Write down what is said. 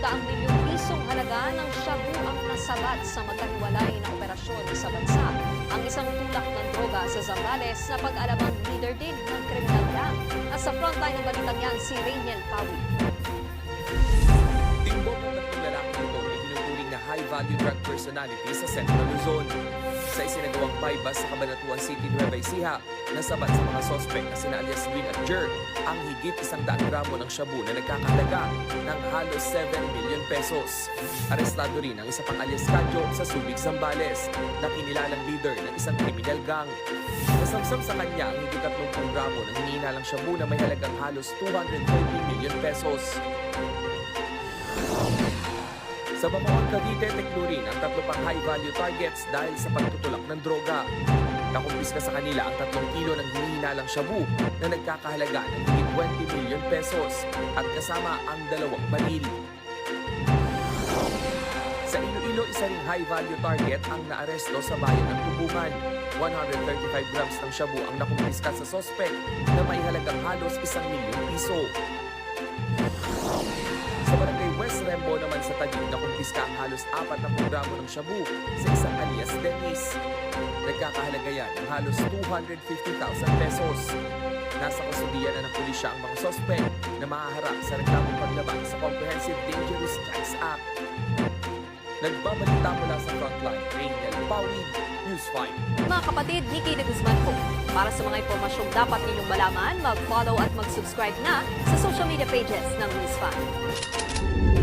milyong pisong halaga ng shabu ang nasabat sa magkahiwalay na operasyon sa bansa. Ang isang tulak ng droga sa Zambales na pag-alabang leader din ng kriminal gang. Nasa frontline ng balitang yan si Rainiel Pawi. Timbok ng tatlong lalaki ito ay tinuturing na high-value drug personality sa Central Luzon. Sa isinagawang bypass sa Cabanatuan City, Nueva Ecija, nasabat sa mga sospek na sina alias Win at Jer ang higit 100 gramo ng shabu na nagkakahalaga ng halos 7 million pesos. Arestado rin ang isa pang alias Kadyo sa Subic, Zambales na kinilalang leader ng isang criminal gang. Nasamsam sa kanya ang higit 30 gramo ng hinihinalang shabu na may halagang halos 230 million pesos. Sa Bacoor, Cavite, teklurin ang 3 pang high-value targets dahil sa pagtutulak ng droga. Nakumpiska sa kanila ang 3 kilo ng hinihinalang shabu na nagkakahalaga ng higit 20 million pesos at kasama ang 2 baril. Sa Iloilo, isa ring high-value target ang naaresto sa bayan ng Tubungan. 135 grams ng shabu ang nakumpiska sa sospek na may halagang halos 1 milyong piso. Sa barangay West Rembo naman sa Taguig, nakumpiska ang halos 40 gramo ng shabu sa isang alias Dennis. Nagkakahalaga yan ng halos 250,000 pesos. Nasa kustudiya na ng pulisya ang mga sospek na mahaharap sa reklamong paglaban sa Comprehensive Dangerous Drugs Act. Nagbabalita mula sa frontline, Rainiel Pawi, News 5. Mga kapatid, Nikki de Guzman po. Para sa mga impormasyong dapat ninyong malaman, mag-follow at mag-subscribe na sa social media pages ng News 5.